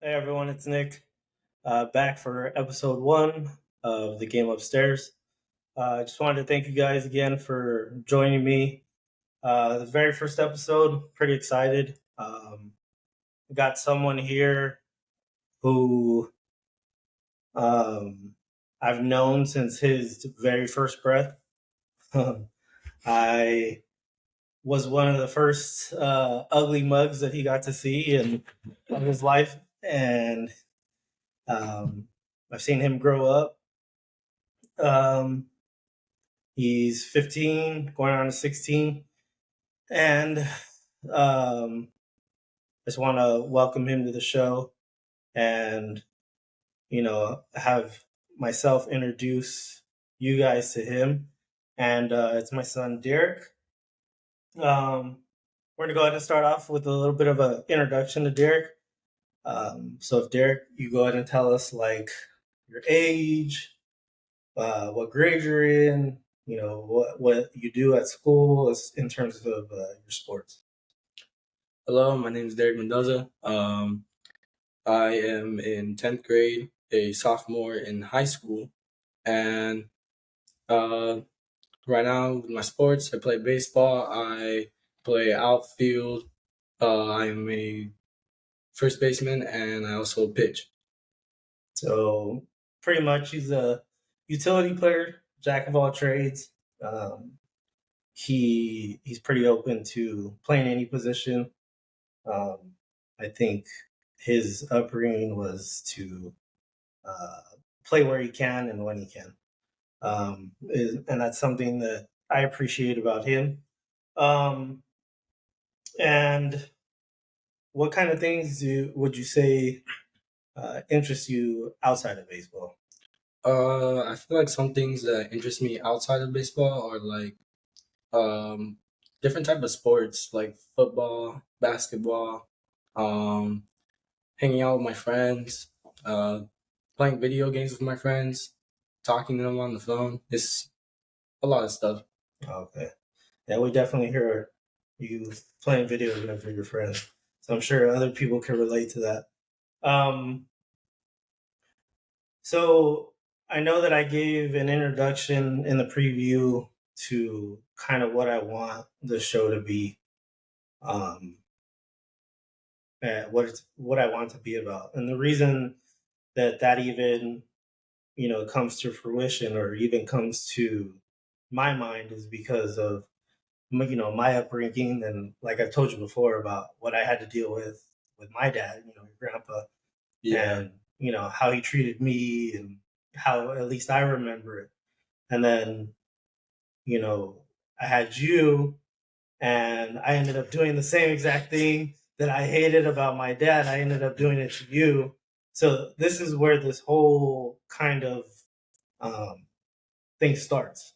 Hey everyone, it's Nick, back for episode one of the game upstairs. I just wanted to thank you guys again for joining me. The very first episode, pretty excited. Got someone here who um, I've known since his very first breath. I was one of the first ugly mugs that he got to see in of his life, and um, I've seen him grow up. Um, he's 15, going on to 16, and I just want to welcome him to the show and have myself introduce you guys to him. And it's my son Derek. We're gonna go ahead and start off with a little bit of an introduction to Derek. So if Derek, you go ahead and tell us like your age, what grade you're in, what you do at school in terms of your sports. Hello, my name is Derek Mendoza. I am in 10th grade, a sophomore in high school, and uh, right now with my sports, I play baseball, I play outfield, I am a first baseman, and I also pitch. So pretty much he's a utility player, jack of all trades. Um, he's pretty open to playing any position. Um, I think his upbringing was to uh, play where he can and when he can, and that's something that I appreciate about him. Um, and what kind of things would you say interest you outside of baseball? I feel like some things that interest me outside of baseball are like um, different type of sports, like football, basketball, um, hanging out with my friends, uh, playing video games with my friends, talking to them on the phone. It's a lot of stuff. Okay, yeah, we definitely hear you playing video games with your friends, so I'm sure other people can relate to that. Um, so I know that I gave an introduction in the preview to kind of what I want the show to be, um, what I want to be about, and the reason that even comes to fruition or even comes to my mind is because of my upbringing, and like I've told you before about what I had to deal with my dad, your grandpa, Yeah. and how he treated me and how at least I remember it. And then you know I had you, and I ended up doing the same exact thing that I hated about my dad. I ended up doing it to you. So this is where this whole kind of um, thing starts.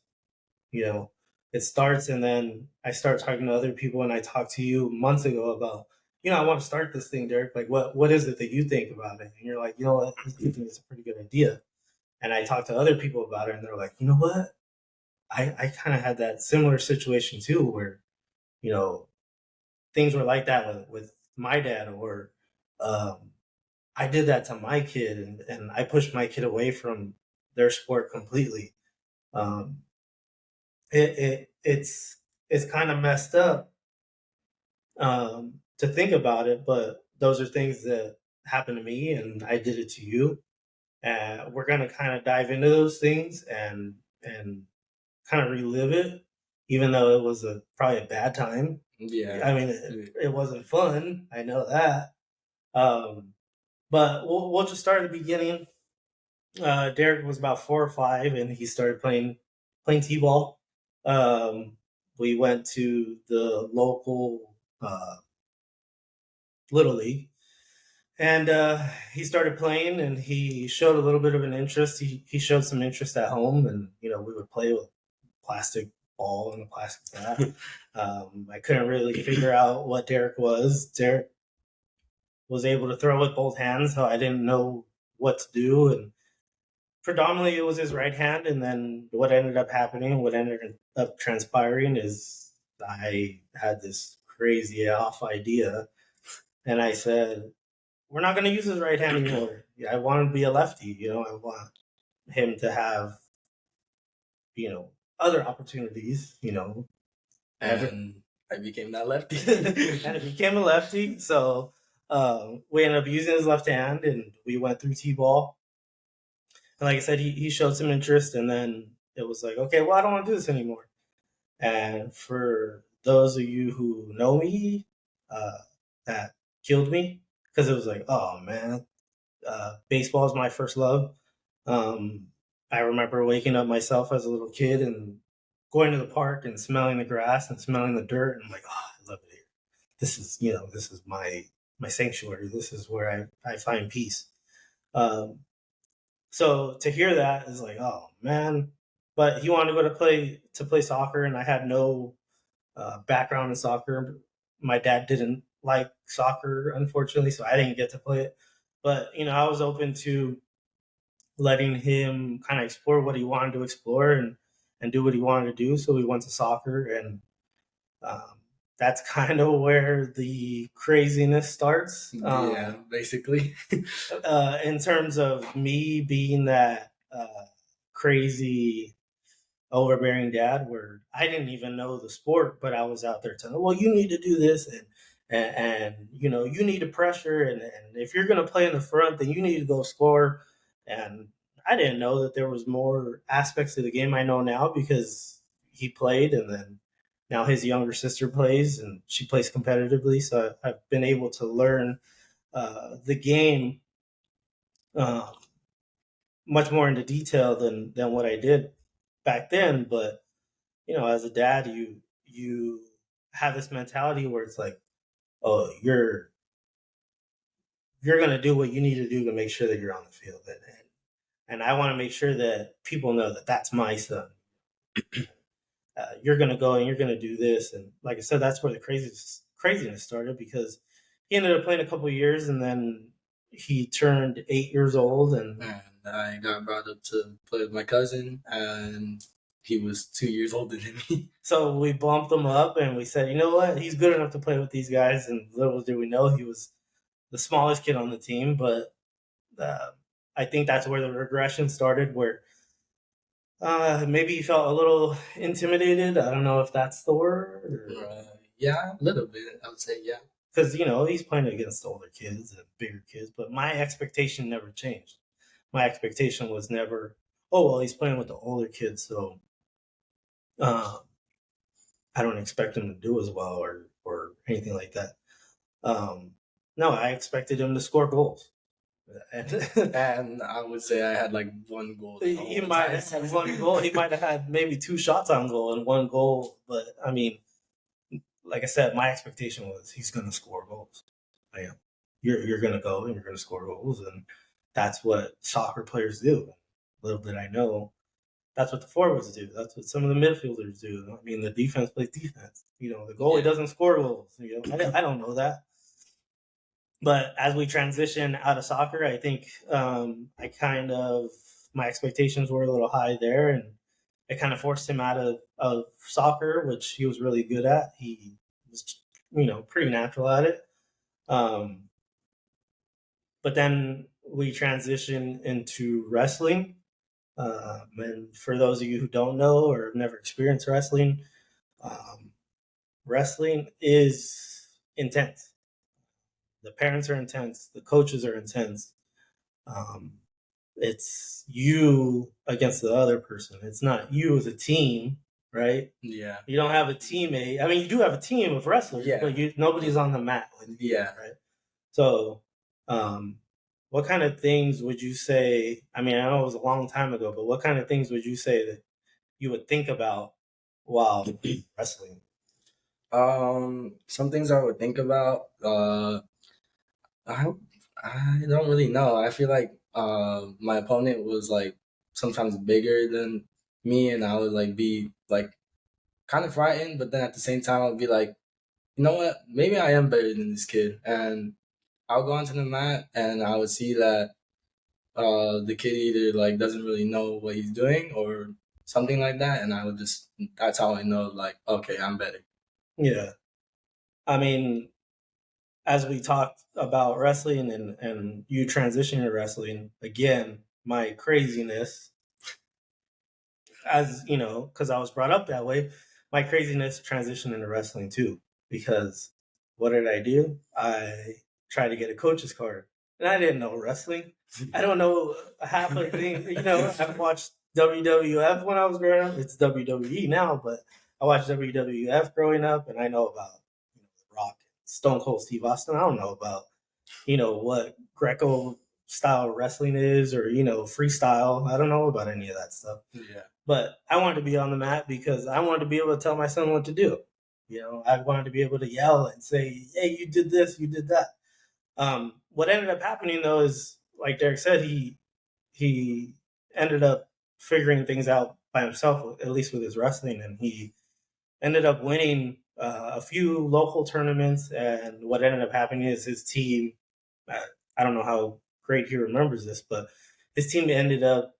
You know, it starts, and then I start talking to other people, and I talked to you months ago about, I want to start this thing, Derek. Like, what is it that you think about it? And you're like, what, I think it's a pretty good idea. And I talked to other people about it, and they're like, you know what? I kind of had that similar situation too, where you know things were like that with my dad, or um, I did that to my kid, and I pushed my kid away from their sport completely. Um, it's kind of messed up to think about it, but those are things that happened to me, and I did it to you. We're gonna kind of dive into those things and kind of relive it, even though it was probably a bad time. Yeah. I mean, it wasn't fun. I know that. Um, but we'll just start at the beginning. Derek was about 4 or 5, and he started playing t-ball. We went to the local little league, and he started playing, and he showed a little bit of an interest. He showed some interest at home, and we would play with plastic ball and a plastic bat. I couldn't really figure out what Derek was. Derek was able to throw with both hands, so I didn't know what to do, and predominantly it was his right hand. And then what ended up happening, what ended up transpiring, is I had this crazy off idea, and I said, we're not going to use his right hand anymore. I want him to be a lefty. I want him to have, other opportunities, And I became that lefty. and it became a lefty. So we ended up using his left hand, and we went through T-ball. And like I said, he showed some interest, and then it was like, okay, well, I don't want to do this anymore. And for those of you who know me, that killed me because it was like, oh man, baseball is my first love. Um, I remember waking up myself as a little kid and going to the park and smelling the grass and smelling the dirt, and I'm like, oh, I love it here. This is my sanctuary. This is where I find peace. Um, so to hear that is like, oh man. But he wanted to go to play soccer, and I had no background in soccer. My dad didn't like soccer, unfortunately, so I didn't get to play it. But I was open to letting him kind of explore what he wanted to explore and do what he wanted to do. So we went to soccer, and um, that's kind of where the craziness starts. Yeah, basically. In terms of me being that crazy overbearing dad, where I didn't even know the sport, but I was out there telling, well, you need to do this, and you need to pressure, and if you're going to play in the front, then you need to go score. And I didn't know that there was more aspects of the game I know now because he played, and then now his younger sister plays, and she plays competitively. So I've been able to learn the game uh, much more into detail than what I did back then. But as a dad, you have this mentality where it's like, oh, you're gonna do what you need to do to make sure that you're on the field, and I want to make sure that people know that that's my son. You're gonna go and you're gonna do this, and like I said, that's where the craziness started because he ended up playing a couple of years, and then he turned 8 years old, and And I got brought up to play with my cousin, and he was 2 years older than me. so we bumped him up, and we said, you know what, he's good enough to play with these guys. And little did we know he was the smallest kid on the team, but uh, I think that's where the regression started, where maybe he felt a little intimidated. I don't know if that's the word, Yeah, a little bit. I would say, yeah. because he's playing against older kids and bigger kids. But my expectation never changed. My expectation was never, oh well, he's playing with the older kids, so uh, I don't expect him to do as well or anything like that. No, I expected him to score goals. And I would say I had like one goal. He might have had one goal. He might have had maybe two shots on goal and one goal. But I mean, like I said, my expectation was he's going to score goals. I am. You're going to go and you're going to score goals, and that's what soccer players do. Little did I know, that's what the forwards do. That's what some of the midfielders do. I mean, the defense plays defense. The goalie doesn't score goals. I don't know that. But as we transition out of soccer, I think I kind of my expectations were a little high there, and it kind of forced him out of soccer, which he was really good at. He was, pretty natural at it. Um, but then we transitioned into wrestling. And for those of you who don't know or have never experienced wrestling, um, wrestling is intense. The parents are intense. The coaches are intense. Um, it's you against the other person. It's not you as a team, right? Yeah. You don't have a teammate. I mean, you do have a team of wrestlers, Yeah. but nobody's on the mat with you, Yeah. right? So, what kind of things would you say? I mean, I know it was a long time ago, but what kind of things would you say that you would think about while wrestling? Some things I would think about. I I don't really know. I feel like my opponent was like sometimes bigger than me, and I would like be like kind of frightened, but then at the same time I'd be like, you know what? Maybe I am better than this kid, and I'll go onto the mat, and I would see that the kid either like doesn't really know what he's doing or something like that, and I would just that's how I know like okay, I'm better. Yeah, I mean, as we talked about wrestling and you transitioning to wrestling again, my craziness, as you know, because I was brought up that way, my craziness transitioned into wrestling too. Because what did I do? I tried to get a coach's card, and I didn't know wrestling. I don't know half of the things. You know, I've watched WWF when I was growing up. It's WWE now, but I watched WWF growing up, and I know about The Rock, Stone Cold Steve Austin. I don't know about what Greco style wrestling is, or freestyle. I don't know about any of that stuff. Yeah. But I wanted to be on the mat because I wanted to be able to tell my son what to do. I wanted to be able to yell and say, "Hey, you did this, you did that." What ended up happening though is, like Derek said, he ended up figuring things out by himself, at least with his wrestling, and he ended up winning a few local tournaments. And what ended up happening is his team. Uh, I don't know how great he remembers this, but his team ended up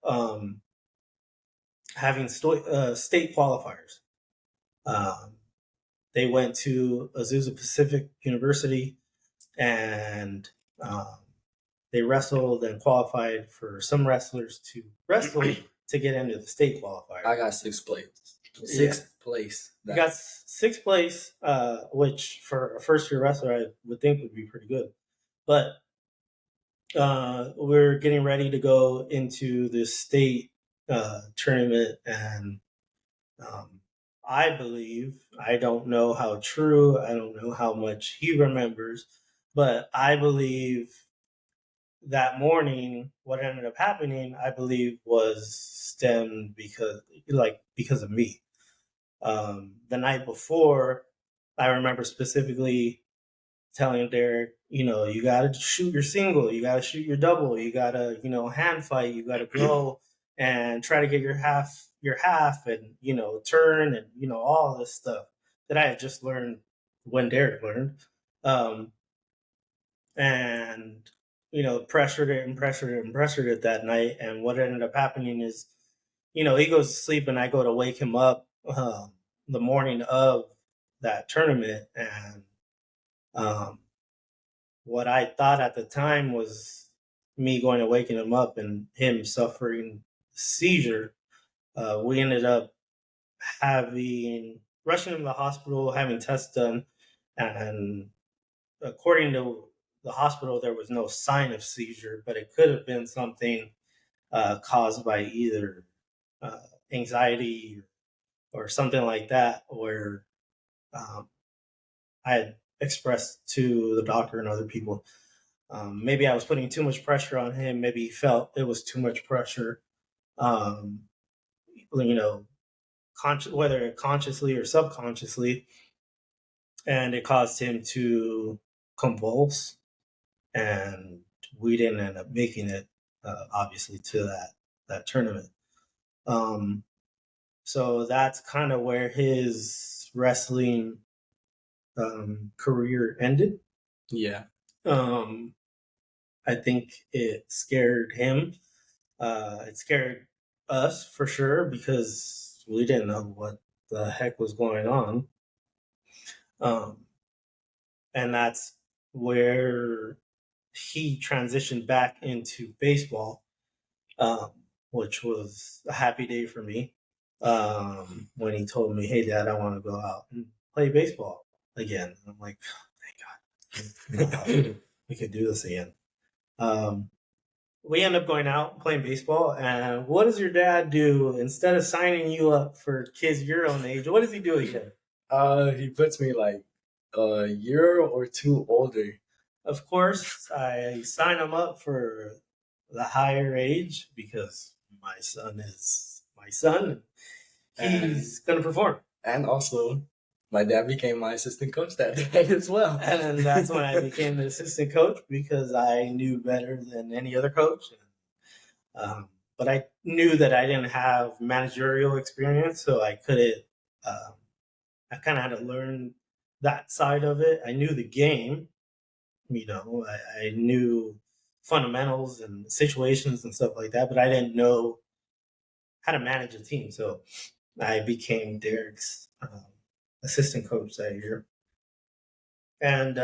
having state qualifiers. Um, they went to Azusa Pacific University, and um, they wrestled and qualified for some wrestlers to wrestle to get into the state qualifier. I got sixth place. Place. You got sixth place, which for a first year wrestler I would think would be pretty good. But we're getting ready to go into this state tournament, and I believe, I don't know how true, I don't know how much he remembers, but I believe that morning, what ended up happening, I believe, was stemmed because of me. The night before, I remember specifically telling Derek, you got to shoot your single, you got to shoot your double, you got to, hand fight, you got to go and try to get your half, and turn, and all this stuff that I had just learned when Derek learned, um, and pressured it and pressured it and pressured it that night. And what ended up happening is, he goes to sleep, and I go to wake him up the morning of that tournament, and um, what I thought at the time was me going to waking him up and him suffering seizure. We ended up having rushing him to the hospital, having tests done, and according to the hospital, there was no sign of seizure, but it could have been something caused by either uh, anxiety or something like that, where um, I had expressed to the doctor and other people. Maybe I was putting too much pressure on him. Maybe he felt it was too much pressure. Um, you know, whether consciously or subconsciously, and it caused him to convulse. And we didn't end up making it, obviously, to that tournament. Um, so that's kind of where his wrestling career ended. Yeah. I think it scared him. It scared us for sure because we didn't know what the heck was going on. Um, and that's where he transitioned back into baseball, um, which was a happy day for me, when he told me, "Hey, Dad, I want to go out and play baseball again." And I'm like, oh, "Thank God, we could do this again." Um, we end up going out playing baseball, and what does your dad do instead of signing you up for kids your own age? What does he do again? He puts me like a year or two older. Of course, I sign him up for the higher age because my son is my son. He's going to perform. And also, my dad became my assistant coach that day as well. And then that's when I became the assistant coach because I knew better than any other coach. But I knew that I didn't have managerial experience, so I couldn't. I kind of had to learn that side of it. I knew the game, I knew fundamentals and situations and stuff like that, but I didn't know how to manage a team. So I became Derek's assistant coach that year. And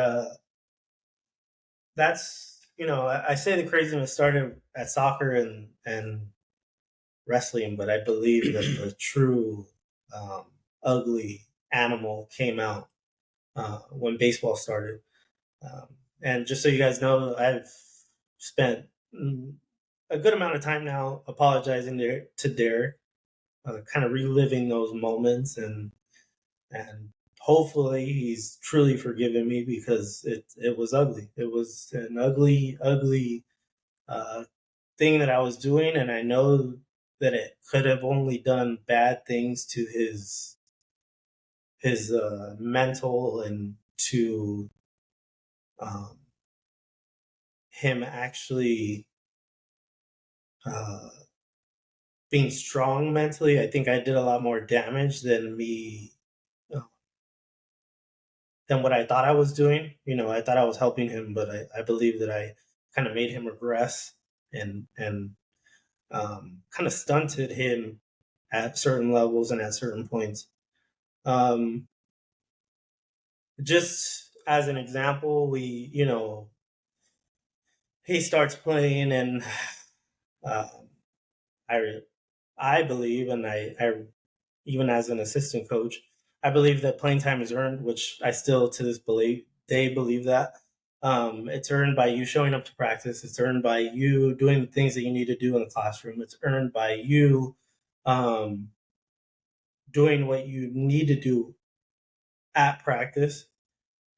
that's, I say the craziness started at soccer and wrestling, but I believe that the true ugly animal came out when baseball started. And just so you guys know, I've spent a good amount of time now apologizing to Derek, kind of reliving those moments, and hopefully he's truly forgiven me, because it was ugly. It was an ugly uh, thing that I was doing, and I know that it could have only done bad things to his mental, and to um, him actually uh, being strong mentally. I think I did a lot more damage than me, uh, than what I thought I was doing. I thought I was helping him, but I believe that I kind of made him regress, and kind of stunted him at certain levels and at certain points. Um, just as an example, he starts playing, and um, I I believe, and I even as an assistant coach, I believe that playing time is earned, which I still to this day believe that. It's earned by you showing up to practice. It's earned by you doing the things that you need to do in the classroom. It's earned by you um, doing what you need to do at practice.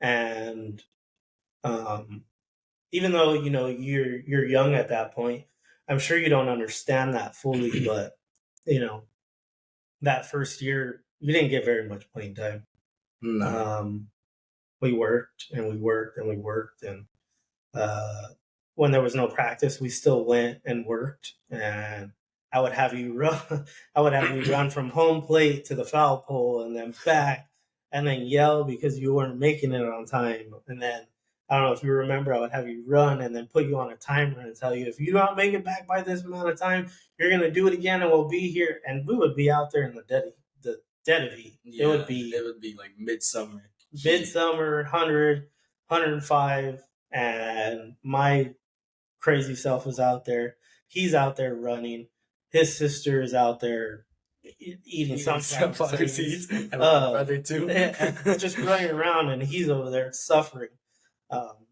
And um, even though you're young at that point, I'm sure you don't understand that fully. But you know that first year, you didn't get very much playing time. No. We worked and we worked and we worked, and uh, when there was no practice, we still went and worked. And I would have you run. I would have you run from home plate to the foul pole and then back, and then yell because you weren't making it on time. And then I don't know if you remember, I would have you run and then put you on a timer and tell you, if you don't make it back by this amount of time, you're gonna do it again, and we'll be here. And we would be out there in the dead of heat. Yeah, it would be like midsummer. midsummer, 100, 105, and my crazy self is out there. He's out there running. His sister is out there eating sunflower seeds. And my brother too. Just running around, and he's over there suffering,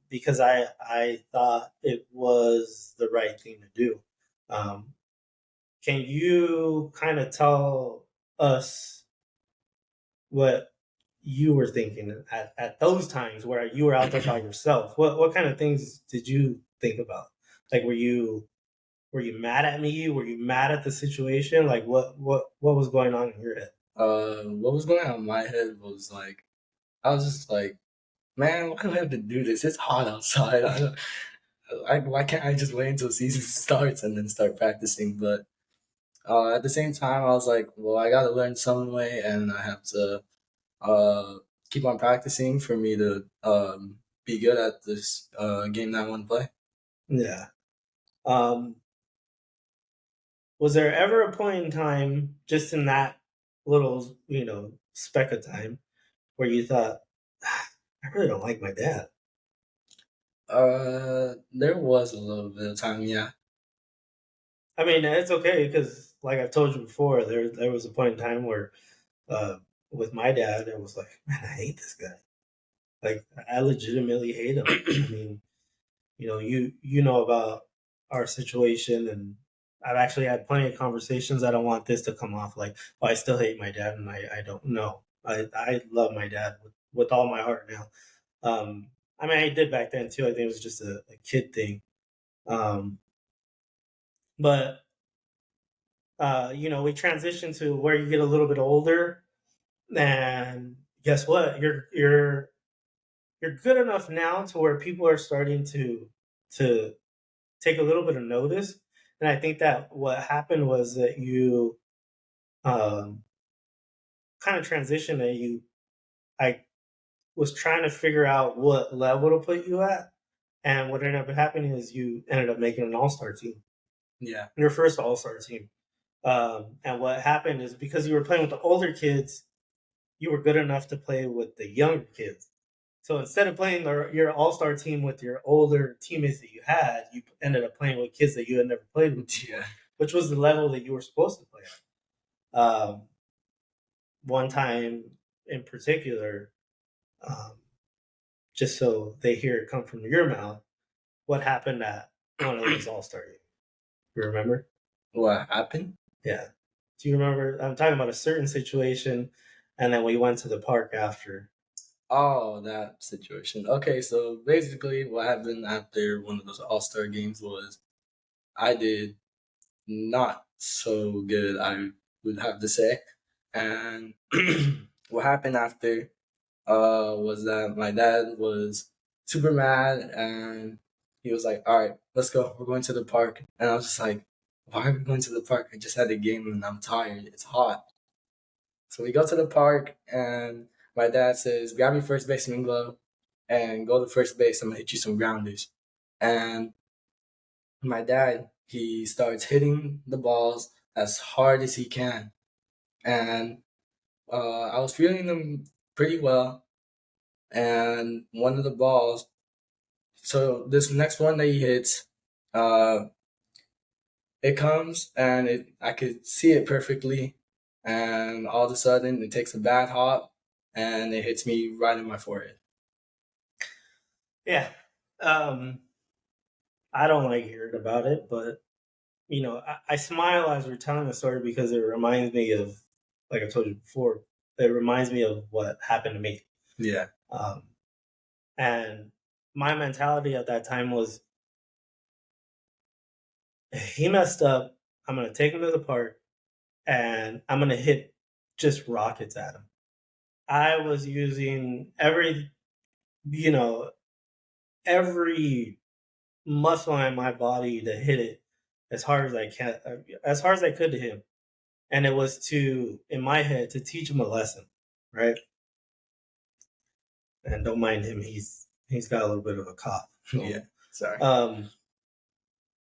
because I thought it was the right thing to do. Um, can you kind of tell us what you were thinking at those times where you were out there by yourself? What kind of things did you think about? Like, were you mad at me? Were you mad at the situation? Like, what was going on in your head? What was going on in my head was like, I was just like, man, why do I have to do this? It's hot outside. Why can't I just wait until season starts and then start practicing? But at the same time, I was like, well, I gotta learn some way, and I have to uh, keep on practicing for me to be good at this game that I want to play. Yeah. Um, was there ever a point in time, just in that little, speck of time, where you thought, I really don't like my dad? There was a little bit of time, yeah. I mean, it's okay, because, like I've told you before, there was a point in time where, uh, with my dad, it was like, man, I hate this guy. Like, I legitimately hate him. I mean, you know about our situation, and I've actually had plenty of conversations. I don't want this to come off like, oh, I still hate my dad, and I don't know. I love my dad with all my heart now. I mean, I did back then too. I think it was just a kid thing. Um, but we transitioned to where you get a little bit older, and guess what? You're good enough now to where people are starting to take a little bit of notice. And I think that what happened was that you um, kind of transitioned, and I was trying to figure out what level to put you at. And what ended up happening is you ended up making an all-star team, Yeah. your first all-star team. And what happened is, because you were playing with the older kids, you were good enough to play with the younger kids. So instead of playing your all-star team with your older teammates that you had, you ended up playing with kids that you had never played with before, which was the level that you were supposed to play at. One time in particular, um, just so they hear it come from your mouth, what happened at one of those all-star games? You remember? What happened? Yeah. Do you remember? I'm talking about a certain situation, and then we went to the park after. Oh, that situation. Okay, so basically, what happened after one of those All Star games was I did not so good, I would have to say. And what happened after was that my dad was super mad and he was like, all right, let's go. We're going to the park. And I was just like, why are we going to the park? I just had a game and I'm tired. It's hot. So we go to the park and my dad says, grab your first baseman glove and go to first base. I'm going to hit you some grounders. And my dad, he starts hitting the balls as hard as he can. And I was feeling them pretty well. And one of the balls, so this next one that he hits, it comes and I could see it perfectly. And all of a sudden, it takes a bad hop and it hits me right in my forehead. Yeah. I don't like hearing about it, but I smile as we're telling the story because it reminds me of, like I told you before, it reminds me of what happened to me. Yeah. And my mentality at that time was, he messed up. I'm going to take him to the park and I'm going to hit just rockets at him. I was using every muscle in my body to hit it as hard as I could to him. And it was in my head, to teach him a lesson, right? And don't mind him; he's got a little bit of a cough. Yeah, sorry.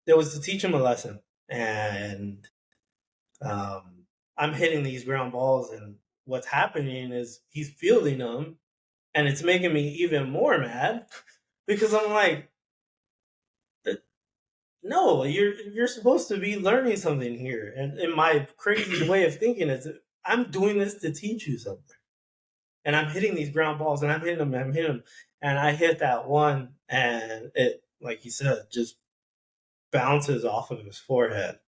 It was to teach him a lesson, and I'm hitting these ground balls, and what's happening is he's fielding them, and it's making me even more mad because I'm like, no, you're supposed to be learning something here. And in my crazy way of thinking is, I'm doing this to teach you something. And I'm hitting these ground balls and I'm hitting them. And I hit that one and it, like you said, just bounces off of his forehead.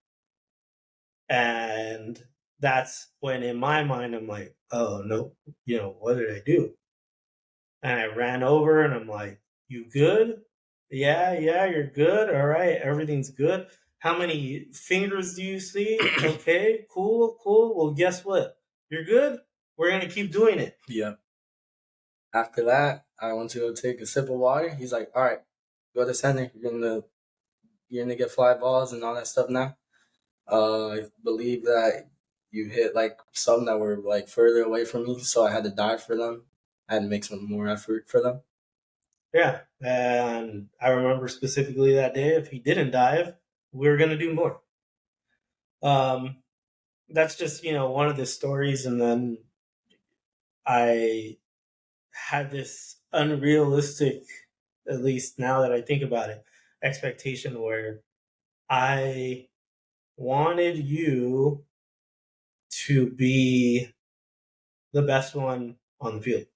And that's when in my mind, I'm like, oh no, what did I do? And I ran over and I'm like, you good? Yeah, you're good. All right, everything's good. How many fingers do you see? Okay, cool. Well, guess what? You're good. We're gonna keep doing it. Yeah. After that, I went to go take a sip of water. He's like, all right, go to center. You're gonna get fly balls and all that stuff now. I believe that you hit like some that were like further away from me, so I had to dive for them. I had to make some more effort for them. Yeah, and I remember specifically that day, if he didn't dive, we were gonna do more. That's just one of the stories, and then I had this unrealistic, at least now that I think about it, expectation where I wanted you to be the best one on the field.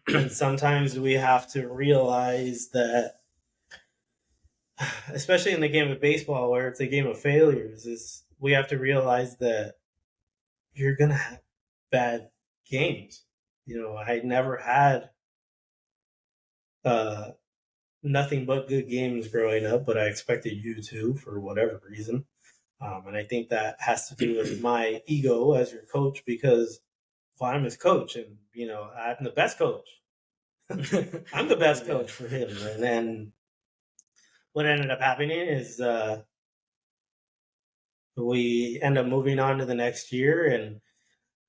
And sometimes we have to realize that, especially in the game of baseball, where it's a game of failures, is we have to realize that you're going to have bad games. I never had nothing but good games growing up, but I expected you to for whatever reason. And I think that has to do with my ego as your coach because, well, I'm his coach and, I'm the best coach. I'm the best coach for him. And then what ended up happening is we end up moving on to the next year. And,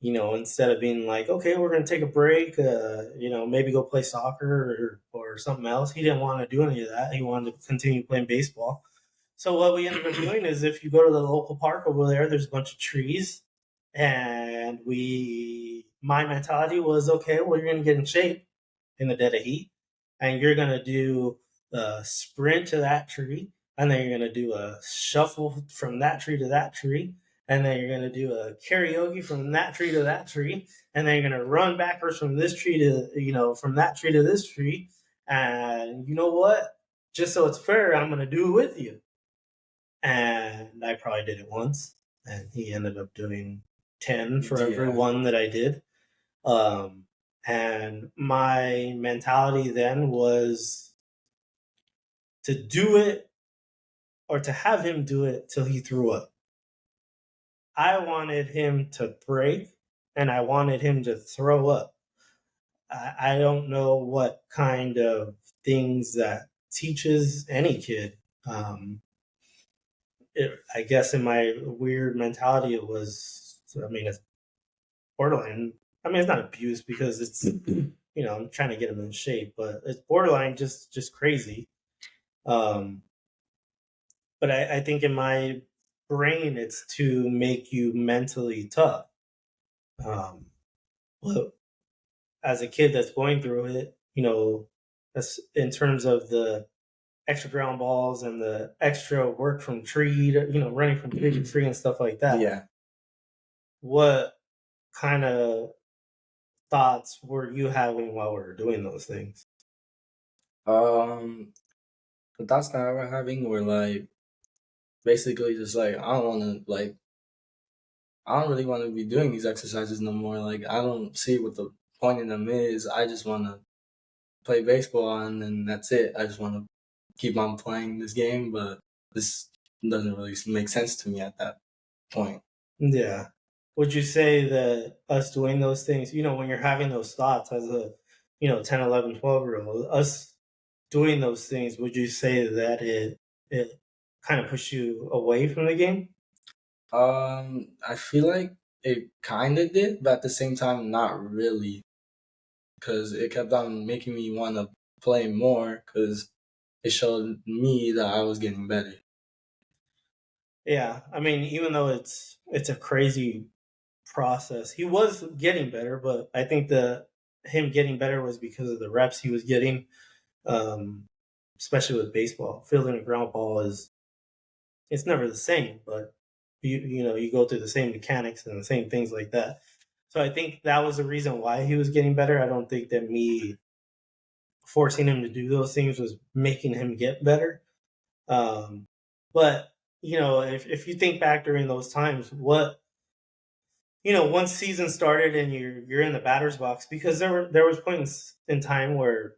instead of being like, okay, we're going to take a break, maybe go play soccer or something else, he didn't want to do any of that. He wanted to continue playing baseball. So what we ended up doing is if you go to the local park over there's a bunch of trees. And my mentality was, okay, well, you're going to get in shape. in the dead of heat, and you're gonna do a sprint to that tree, and then you're gonna do a shuffle from that tree to that tree, and then you're gonna do a karaoke from that tree to that tree, and then you're gonna run backwards from this tree to from that tree to this tree, and you know what? Just so it's fair, I'm gonna do it with you. And I probably did it once, and he ended up doing 10 for every Yeah. one that I did. Um, and my mentality then was to do it or to have him do it till he threw up. I wanted him to break and I wanted him to throw up. I don't know what kind of things that teaches any kid. I guess in my weird mentality, it was, I mean, it's borderline. I mean, it's not abuse because it's, I'm trying to get him in shape, but it's borderline just crazy. Um, but I think in my brain, it's to make you mentally tough. But as a kid that's going through it, that's in terms of the extra ground balls and the extra work from tree to, running from tree to tree and stuff like that. Yeah. What kind of thoughts were you having while we were doing those things? The thoughts that I were having were like basically just like I don't really want to be doing these exercises no more. Like I don't see what the point in them is. I just want to play baseball and then that's it. I just want to keep on playing this game, but this doesn't really make sense to me at that point. Yeah. Would you say that us doing those things, when you're having those thoughts as a, 10, 11, 12-year-old, us doing those things, would you say that it kind of pushed you away from the game? I feel like it kind of did, but at the same time, not really, because it kept on making me want to play more because it showed me that I was getting better. Yeah. I mean, even though it's a crazy process, he was getting better, but I think the him getting better was because of the reps he was getting, um, especially with baseball. Fielding a ground ball is it's never the same, but you go through the same mechanics and the same things like that. So I think that was the reason why he was getting better. I don't think that me forcing him to do those things was making him get better. Um, but if you think back during those times, what once season started and you're in the batter's box, because there was points in time where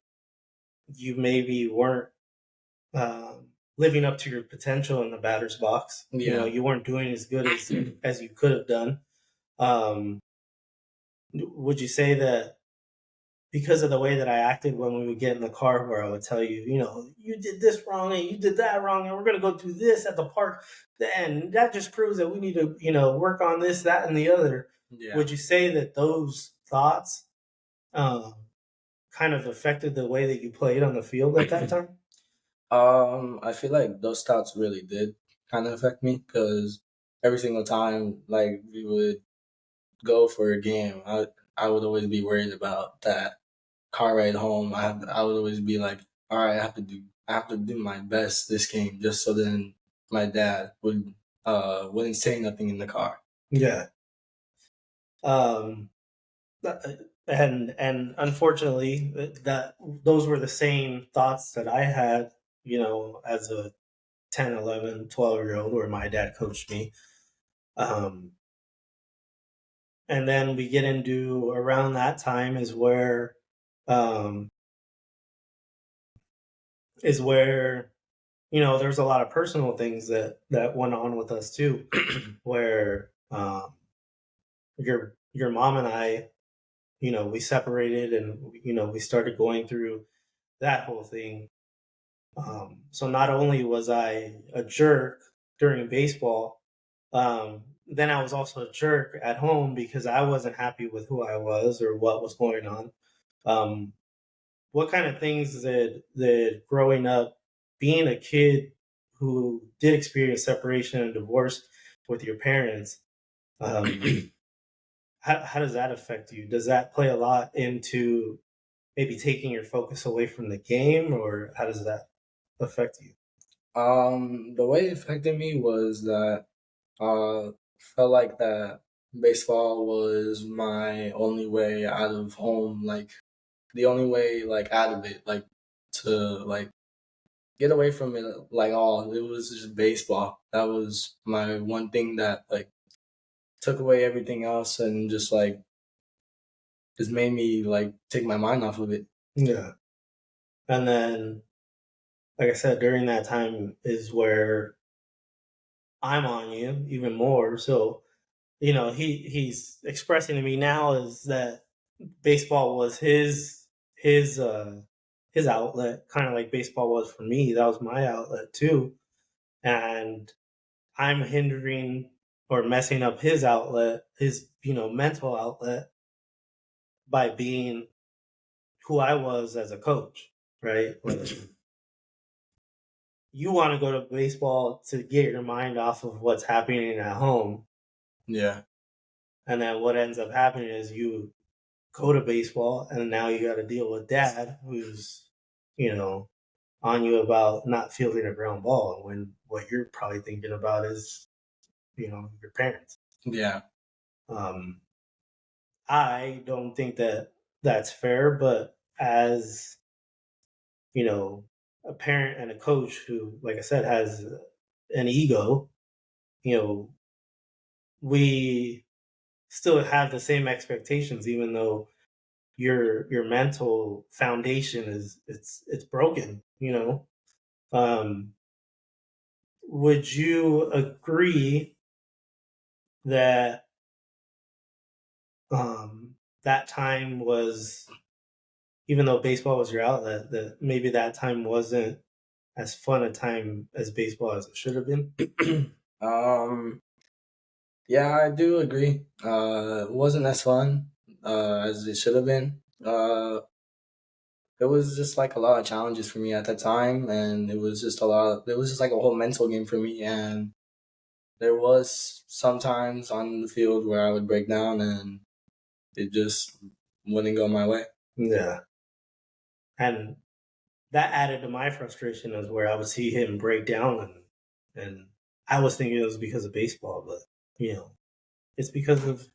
you maybe weren't living up to your potential in the batter's box. Yeah. You weren't doing as good as you could have done. Um, would you say that because of the way that I acted when we would get in the car, where I would tell you, you did this wrong and you did that wrong, and we're gonna go do this at the park, and that just proves that we need to, work on this, that, and the other. Yeah. Would you say that those thoughts um, kind of affected the way that you played on the field at that time? I feel like those thoughts really did kind of affect me because every single time, like we would go for a game, I would always be worried about that car ride home. I would always be like, all right, I have to do my best this game just so then my dad wouldn't say nothing in the car. Yeah. Um, and unfortunately, that those were the same thoughts that I had, as a 10, 11, 12-year old, where my dad coached me. Um, and then we get into around that time um, is where there's a lot of personal things that went on with us too, where your mom and I, we separated, and we started going through that whole thing. So not only was I a jerk during baseball, then I was also a jerk at home because I wasn't happy with who I was or what was going on. Um, what kind of things that growing up, being a kid who did experience separation and divorce with your parents, um, how does that affect you? Does that play a lot into maybe taking your focus away from the game, or how does that affect you? The way it affected me was that felt like that baseball was my only way out of home, like the only way like out of it, like to like get away from it like all. It was just baseball. That was my one thing that like took away everything else and just made me like take my mind off of it. Yeah. And then, like I said, during that time is where I'm on you even more. So, he's expressing to me now is that baseball was his uh his outlet, kind of like baseball was for me. That was my outlet too. And I'm hindering or messing up his outlet, his, mental outlet by being who I was as a coach, right? Like, you want to go to baseball to get your mind off of what's happening at home. Yeah. And then what ends up happening is you go to baseball and now you got to deal with dad who's, you know, on you about not fielding a ground ball when what you're probably thinking about is, your parents. Yeah. Um, I don't think that that's fair, but as, you know, a parent and a coach who, like I said, has an ego, you know, we still have the same expectations, even though your mental foundation is it's broken. Um, would you agree that that time was, even though baseball was your outlet, that maybe that time wasn't as fun a time as baseball as it should have been? um. Yeah, I do agree. It wasn't as fun as it should have been. It was just like a lot of challenges for me at that time, and it was just a lot. It was just like a whole mental game for me, and there was sometimes on the field where I would break down, and it just wouldn't go my way. Yeah, and that added to my frustration as where I would see him break down, and I was thinking it was because of baseball, but it's because of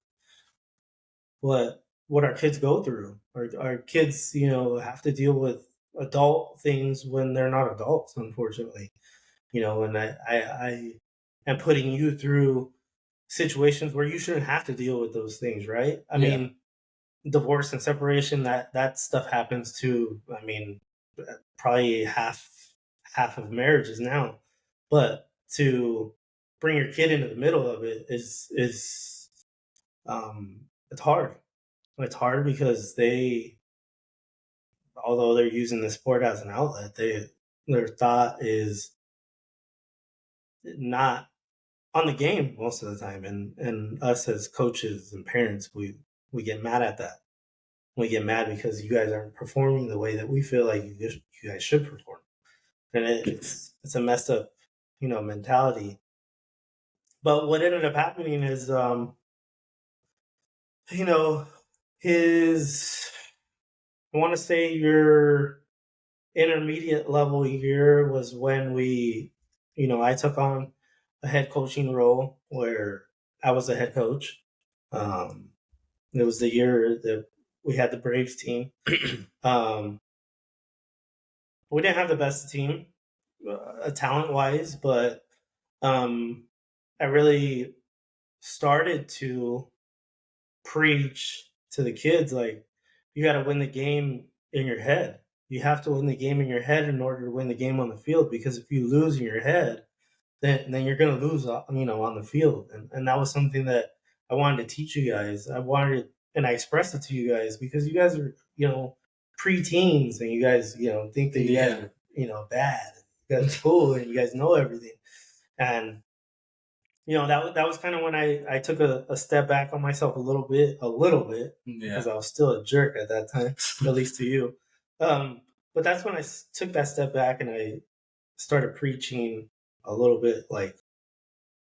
what our kids go through. Our kids, have to deal with adult things when they're not adults, unfortunately. And I am putting you through situations where you shouldn't have to deal with those things, right? I Yeah, mean, divorce and separation, that stuff happens too. I mean, probably half of marriages now, but to bring your kid into the middle of it is it's hard. It's hard because although they're using the sport as an outlet, their thought is not on the game most of the time, and us as coaches and parents, we get mad at that. We get mad because you guys aren't performing the way that we feel like you guys should perform, and it's a messed up, mentality. But what ended up happening is, you know, his I want to say your intermediate level year was when I took on a head coaching role where I was the head coach. Um, it was the year that we had the Braves team. um, we didn't have the best team, talent wise, but um, I really started to preach to the kids like, you got to win the game in your head. You have to win the game in your head in order to win the game on the field, because if you lose in your head, then you're going to lose, on the field. And that was something that I wanted to teach you guys. And I expressed it to you guys because you guys are, pre-teens, and you guys, think that you guys yeah, are, bad. You guys are cool and you guys know everything. And that was kind of when I took a step back on myself a little bit, because yeah, I was still a jerk at that time, at least to you. But that's when I took that step back and I started preaching a little bit like,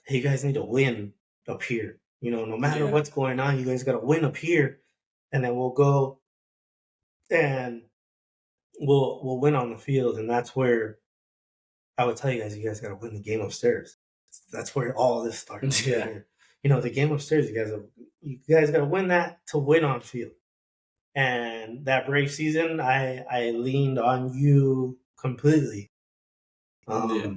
hey, you guys need to win up here. No matter yeah, what's going on, you guys got to win up here, and then we'll go and will win on the field, and that's where I would tell you guys got to win the game upstairs. That's where all this starts. Right Yeah. here. The game upstairs. You guys got to win that to win on field. And that Brave season, I leaned on you completely. Yeah.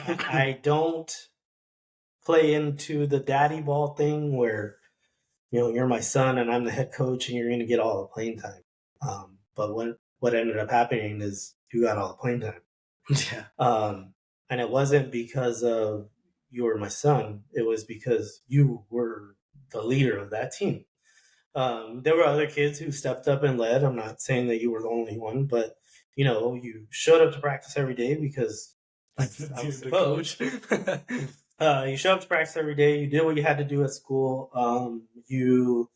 I don't play into the daddy ball thing where you're my son and I'm the head coach and you're going to get all the playing time. But what ended up happening is you got all the playing time. Yeah. And it wasn't because of you were my son. It was because you were the leader of that team. There were other kids who stepped up and led. I'm not saying that you were the only one, but you showed up to practice every day because I was the coach. You showed up to practice every day. You did what you had to do at school. You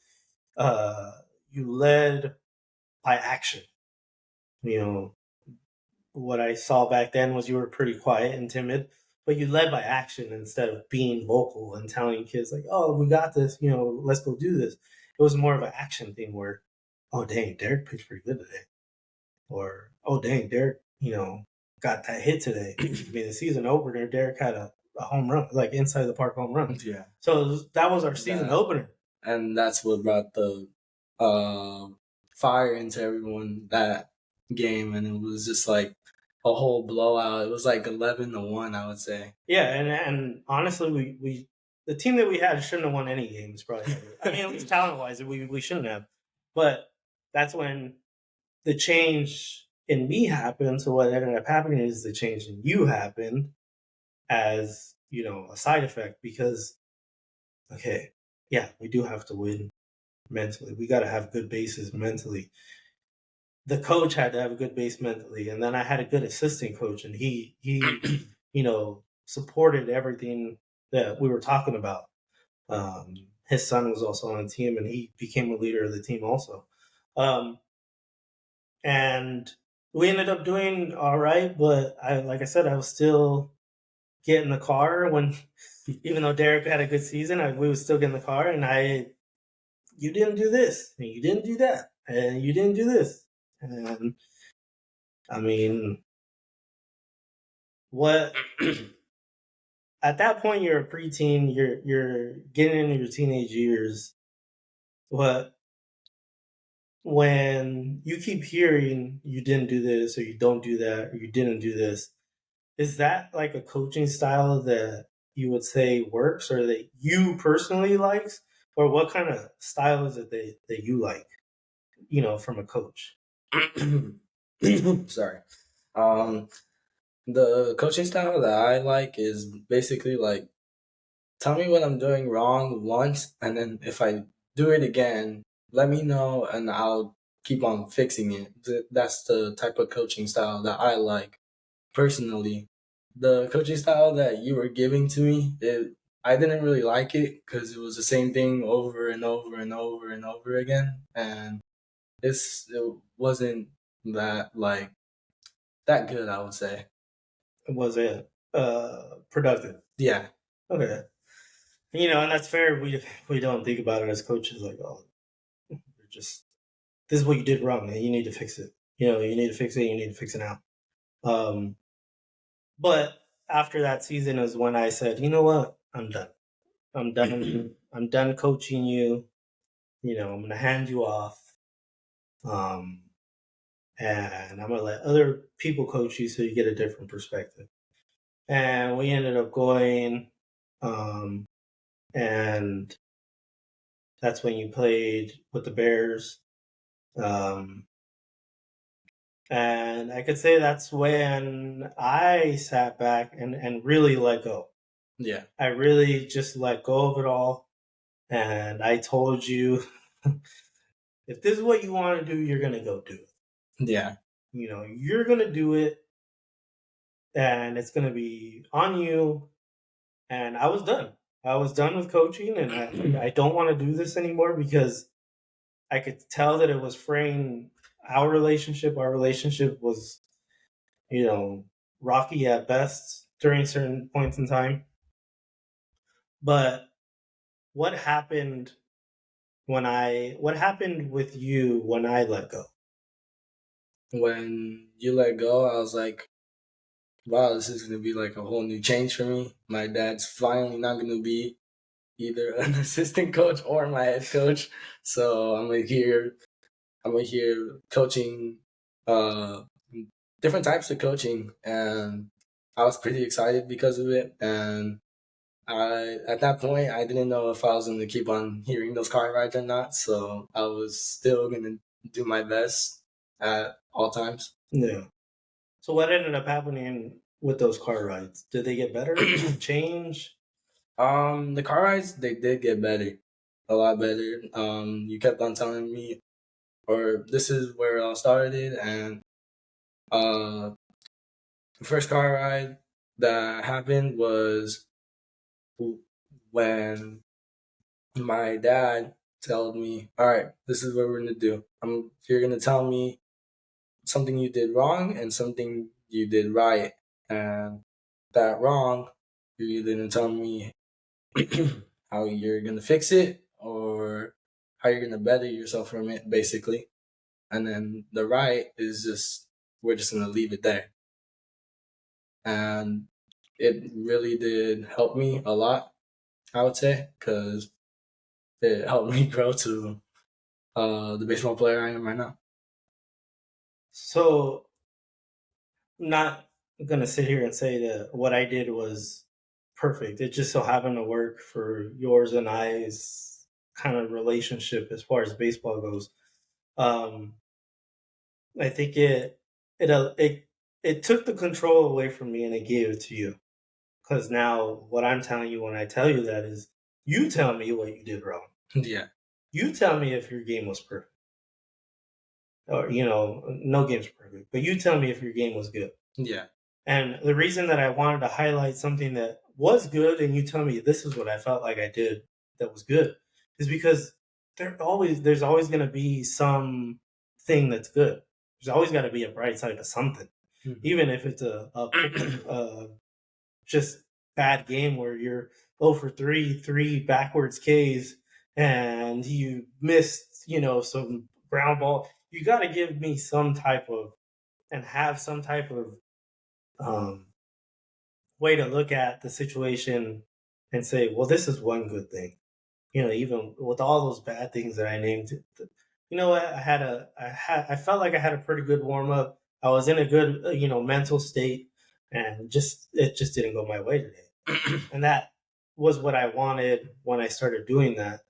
led by action. What I saw back then was you were pretty quiet and timid, but you led by action instead of being vocal and telling kids like, "Oh, we got this. Let's go do this." It was more of an action thing where, "Oh, dang, Derek pitched pretty good today," or, "Oh, dang, Derek, got that hit today." I mean, the season opener, Derek had a home run, like inside the park home run. Yeah. So that was our season opener. And that's what brought the fire into everyone that game, and it was just like a whole blowout. It was like 11-1, I would say. Yeah, and honestly, we the team that we had shouldn't have won any games, probably. I mean, at least talent wise, we shouldn't have. But that's when the change in me happened. So what ended up happening is the change in you happened as a side effect because okay, yeah, we do have to win mentally. We got to have good bases mentally. The coach had to have a good base mentally, and then I had a good assistant coach, and he supported everything that we were talking about. His son was also on the team, and he became a leader of the team also. And we ended up doing all right, but like I said, I was still getting in the car when, even though Derek had a good season, we would still get in the car, and you didn't do this, and you didn't do that, and you didn't do this, and I mean, what? At that point, you're a preteen. You're getting into your teenage years. What? When you keep hearing you didn't do this or you don't do that or you didn't do this, is that like a coaching style that you would say works or that you personally likes? Or what kind of style is it that you like, from a coach? Sorry. The coaching style that I like is basically like, tell me what I'm doing wrong once, and then if I do it again, let me know, and I'll keep on fixing it. That's the type of coaching style that I like personally. The coaching style that you were giving to me, I didn't really like it because it was the same thing over and over and over and over again, and it wasn't that like that good, I would say. Was it productive? Yeah. Okay. And that's fair. We don't think about it as coaches like, oh, you're just this is what you did wrong, and you need to fix it. You need to fix it. You need to fix it now. But after that season is when I said, you know what, I'm done. I'm done. I'm done coaching you. I'm gonna hand you off, and I'm gonna let other people coach you so you get a different perspective. And we ended up going, and that's when you played with the Bears. And I could say that's when I sat back and really let go. Yeah. I really just let go of it all. And I told you, if this is what you want to do, you're going to go do it. Yeah. You're going to do it and it's going to be on you. And I was done. I was done with coaching and I don't want to do this anymore because I could tell that it was fraying our relationship. Our relationship was, rocky at best during certain points in time. But what happened what happened with you when I let go? when you let go, I was like, wow, this is gonna be like a whole new change for me. My dad's finally not gonna be either an assistant coach or my head coach. So I'm gonna hear coaching uh different types of coaching, and I was pretty excited because of it. And I at that point I didn't know if I was gonna keep on hearing those car rides or not. So I was still gonna do my best at all times. Yeah. So what ended up happening with those car rides? Did they get better? Change? The car rides they did get better, a lot better. You kept on telling me, or this is where I started, and uh, the first car ride that happened was when my dad told me, "All right, this is what we're gonna do. You're gonna tell me something you did wrong and something you did right, and that wrong, you're either gonna tell me how you're gonna fix it or how you're gonna better yourself from it, basically. And then the right is just we're just gonna leave it there." And it really did help me a lot, I would say, because it helped me grow to the baseball player I am right now. So not gonna sit here and say that what I did was perfect. It just so happened to work for yours and I's kind of relationship as far as baseball goes. Um, I think it took the control away from me and it gave it to you. Because now what I'm telling you when I tell you that is you tell me what you did wrong. Yeah, You tell me if your game was perfect. Or no game's perfect, but you tell me if your game was good. yeah, And the reason that I wanted to highlight something that was good and you tell me this is what I felt like I did that was good is because there's always going to be some thing that's good. There's always got to be a bright side to something, even if it's a just bad game where you're 0 for 3, 3 backwards Ks, and you missed, some ground ball. You got to give me some type of and have some type of um, way to look at the situation and say, well, this is one good thing. Even with all those bad things that I named, you know what? I felt like I had a pretty good warm up. I was in a good, mental state, and it just didn't go my way today. And that was what I wanted when I started doing that.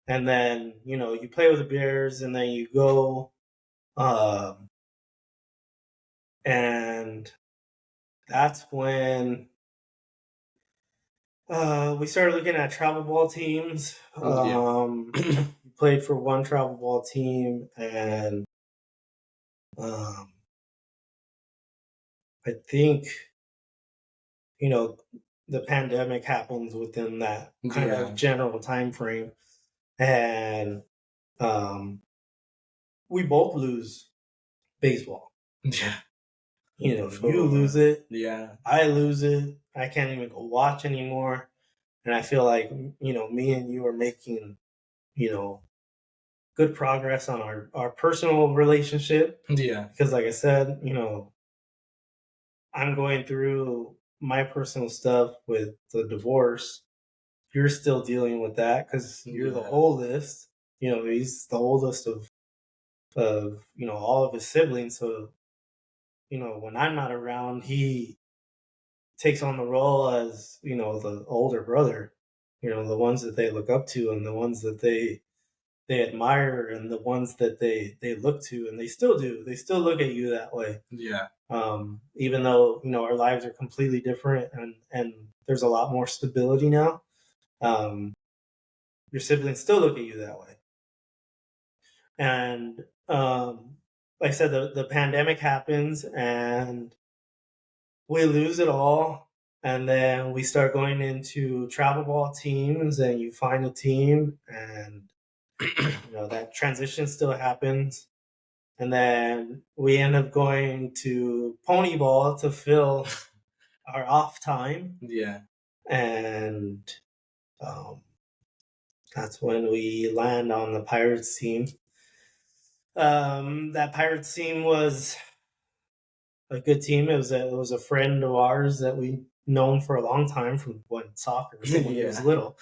And then, you play with the Bears, and then you go, um, and that's when we started looking at travel ball teams. yeah, We played for one travel ball team, and um, I think the pandemic happens within that kind of yeah, general time frame, and um, we both lose baseball. yeah. You lose it, Yeah, I lose it. I can't even go watch anymore, and I feel like me and you are making you know good progress on our personal relationship yeah, because like I said, I'm going through my personal stuff with the divorce. You're still dealing with that because you're the yeah, oldest. He's the oldest of all of his siblings. So when I'm not around, he takes on the role as the older brother. The ones that they look up to and the ones that they admire and the ones that they look to, and they still do. They still look at you that way. yeah, Even though our lives are completely different and there's a lot more stability now. Um, your siblings still look at you that way. And like I said, the pandemic happens and we lose it all. And then we start going into travel ball teams, and you find a team, and that transition still happens. And then we end up going to pony ball to fill our off time, yeah, and um, that's when we land on the Pirates team. That Pirates team was a good team. It was a friend of ours that we known for a long time from soccer when he was Yeah. little,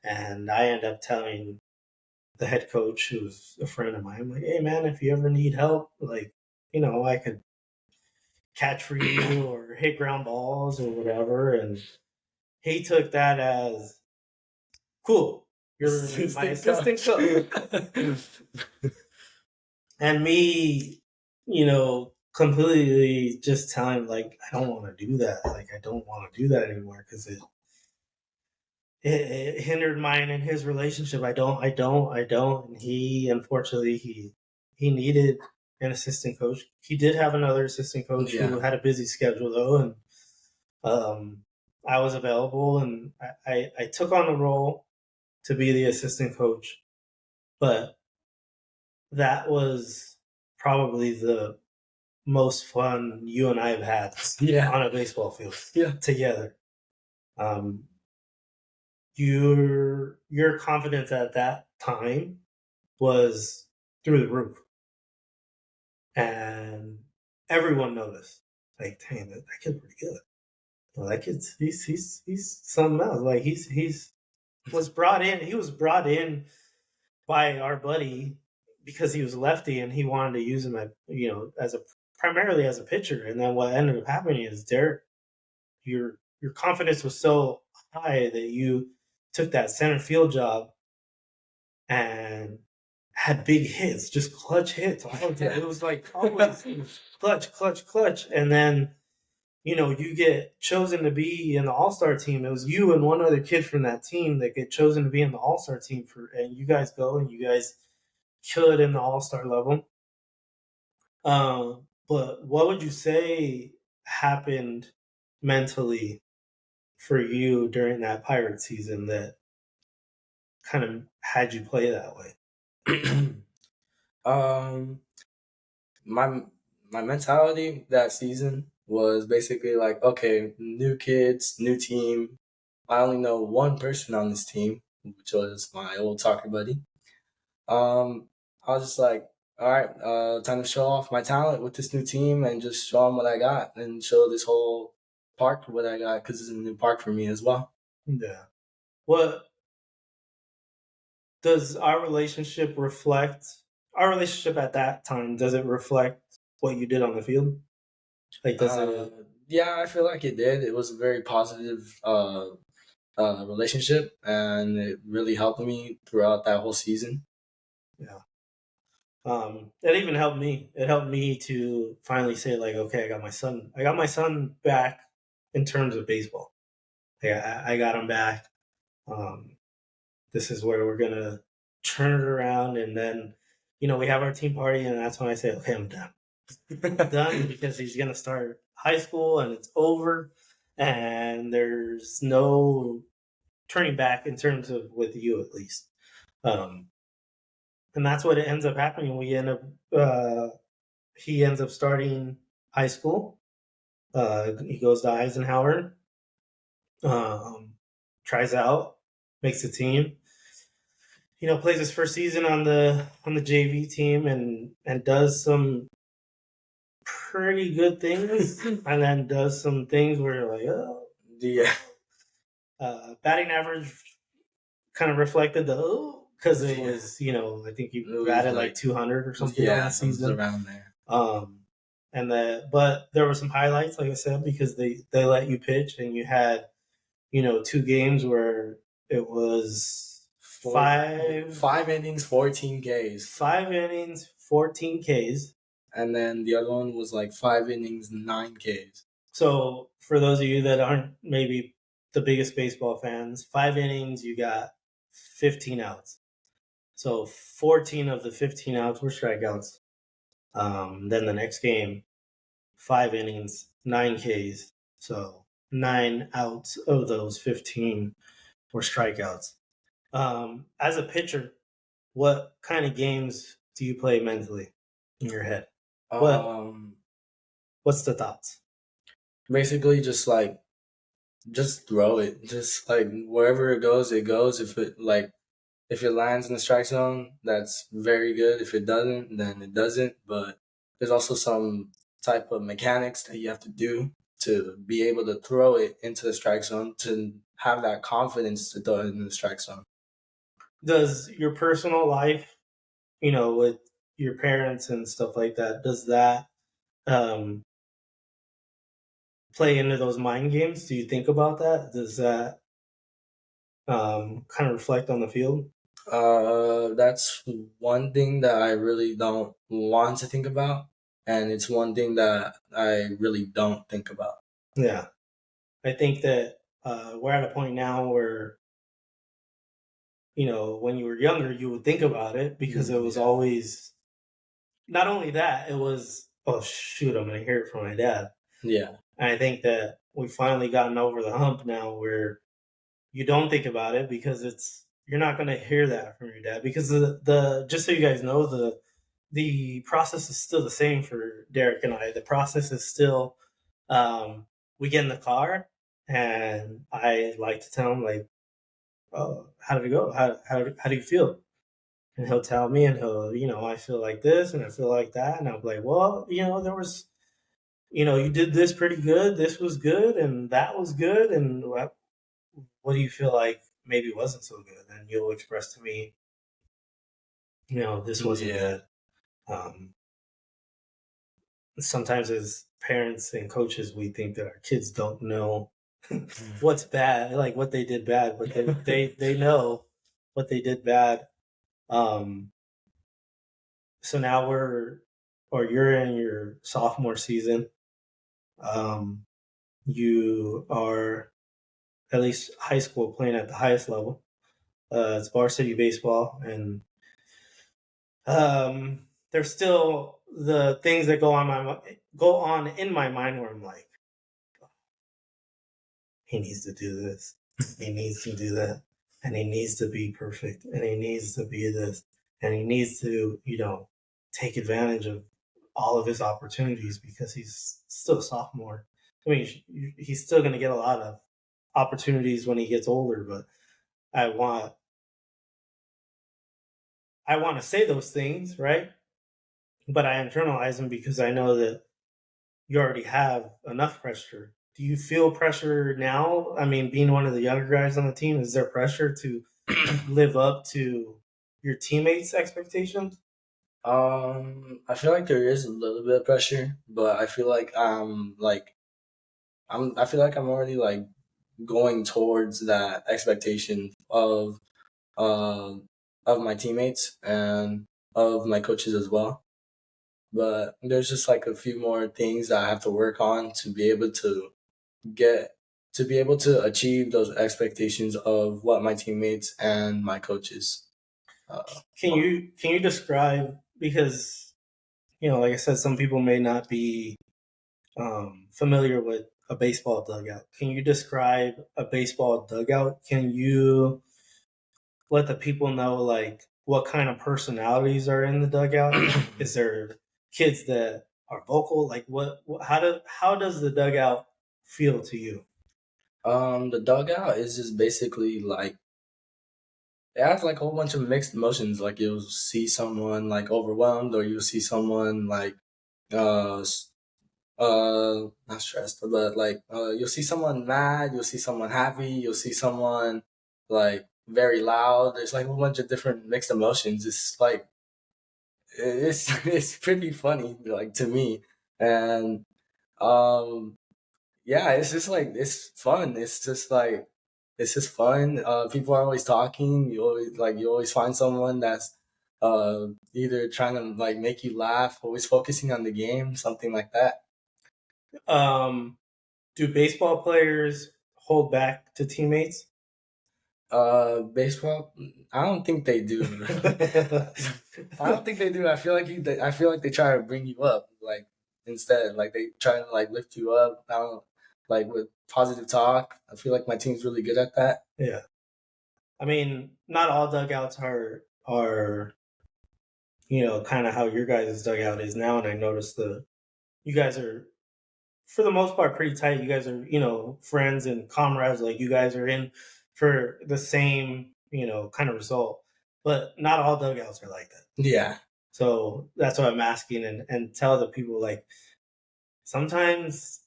and I ended up telling the head coach, who was a friend of mine, I'm like, hey man, if you ever need help, like, I could catch for you or hit ground balls or whatever. And he took that as cool. You're my assistant coach. And me, completely just telling him, like, I don't want to do that. Like, I don't want to do that anymore because it hindered mine and his relationship. I don't. And he, unfortunately, he needed an assistant coach. He did have another assistant coach Yeah. who had a busy schedule though, and I was available, and I took on the role to be the assistant coach. But that was probably the most fun you and I have had Yeah. on a baseball field Yeah. together. Um, your confidence at that time was through the roof, and everyone noticed. Like, dang, that kid's pretty good. Well, that kid's he's something else. Like he's was brought in. He was brought in by our buddy because he was lefty and he wanted to use him at as a primarily as a pitcher. And then what ended up happening is Derek, your confidence was so high that you took that center field job and had big hits, just clutch hits all the time. It was like always clutch, clutch, clutch. And then, you get chosen to be in the All-Star team. It was you and one other kid from that team that get chosen to be in the All-Star team and you guys go and you guys kill it in the All-Star level. But what would you say happened mentally for you during that Pirate season that kind of had you play that way? um, my my mentality that season was basically like, okay, new kids, new team. I only know one person on this team, which was my old soccer buddy. I was just like, all right, time to show off my talent with this new team and just show them what I got and show this whole park what I got because it's a new park for me as well. Yeah. What does our relationship reflect? Our relationship at that time, does it reflect what you did on the field? Like, does it? Yeah, I feel like it did. It was a very positive relationship, and it really helped me throughout that whole season. Yeah. It even helped me. It helped me to finally say, like, okay, I got my son. I got my son back in terms of baseball. Yeah, I got him back. Um, this is where we're gonna turn it around, and then, we have our team party, and that's when I say, okay, I'm done. Done because he's gonna start high school, and it's over, and there's no turning back in terms of with you at least. Um, and that's what it ends up happening. We end up he ends up starting high school. He goes to Eisenhower, um, tries out, makes the team. Plays his first season on the JV team and does some pretty good things, and then does some things where you're like, oh, Yeah. Batting average kind of reflected the because it was I think you batted like 200 or something on that season around there. But there were some highlights, like I said, because they let you pitch, and you had 2 games where it was five innings, 14 Ks, 5 innings, 14 Ks. And then the other one was like 5 innings, 9 Ks. So for those of you that aren't maybe the biggest baseball fans, 5 innings, you got 15 outs. So 14 of the 15 outs were strikeouts. Then the next game, 5 innings, 9 Ks. So 9 outs of those 15 were strikeouts. As a pitcher, what kind of games do you play mentally in your head? What's the thoughts? Basically, just throw it. Just like wherever it goes, it goes. If it like if it lands in the strike zone, that's very good. If it doesn't, then it doesn't. But there's also some type of mechanics that you have to do to be able to throw it into the strike zone, to have that confidence to throw it in the strike zone. Does your personal life, with your parents and stuff like that, does that um, play into those mind games? Do you think about that? Does that kind of reflect on the field? That's one thing that I really don't want to think about, and it's one thing that I really don't think about. Yeah, I think that we're at a point now where when you were younger, you would think about it because it was Yeah. always not only that, it was, oh shoot, I'm gonna hear it from my dad. Yeah. And I think that we've finally gotten over the hump now where you don't think about it because you're not gonna hear that from your dad because the just so you guys know, the process is still the same for Derek and I. The process is still we get in the car and I like to tell him like, oh, how did it go? How do you feel? And he'll tell me, and I feel like this, and I feel like that, and I'll be like, well, there was, you did this pretty good, this was good, and that was good, and what do you feel like maybe wasn't so good? And you'll express to me, this wasn't Yeah. good. Um, Sometimes as parents and coaches, we think that our kids don't know what's bad, like what they did bad, but they know what they did bad. Um, so now you're in your sophomore season. Um, you are at least high school playing at the highest level. It's varsity baseball, and there's still the things that go on in my mind where I'm like, he needs to do this, he needs to do that, and he needs to be perfect, and he needs to be this, and he needs to take advantage of all of his opportunities because he's still a sophomore. I mean, he's still going to get a lot of opportunities when he gets older, but I want I want to say those things, right? But I internalize them because I know that you already have enough pressure. Do you feel pressure now? I mean, being one of the younger guys on the team, is there pressure to live up to your teammates' expectations? I feel like there is a little bit of pressure, but I feel like I feel like I'm already like going towards that expectation uh of my teammates and of my coaches as well. But there's just like a few more things that I have to work on to be able to get to be able to achieve those expectations of what my teammates and my coaches want. Can you describe, because like I said, some people may not be familiar with a baseball dugout. Can you describe a baseball dugout? Can you let the people know like what kind of personalities are in the dugout? Is there kids that are vocal? Like how does the dugout feel to you? The dugout is just basically like it has like a whole bunch of mixed emotions. Like you'll see someone like overwhelmed, or you'll see someone like uh s- not stressed, but like you'll see someone mad, you'll see someone happy, you'll see someone like very loud. There's like a whole bunch of different mixed emotions. It's like it's it's pretty funny like to me, and um yeah, it's just like it's fun. It's just fun. People are always talking. You always find someone that's either trying to like make you laugh, always focusing on the game, something like that. Um, do baseball players hold back to teammates? Baseball, I don't think they do. I don't think they do. I feel like they try to bring you up, like instead, like they try to like lift you up. I don't like with positive talk. I feel like my team's really good at that. Yeah. I mean, not all dugouts are kind of how your guys' dugout is now, and I noticed you guys are for the most part pretty tight. You guys are friends and comrades. Like you guys are in for the same kind of result. but not all dugouts are like that. Yeah. So that's what I'm asking, and tell the people like sometimes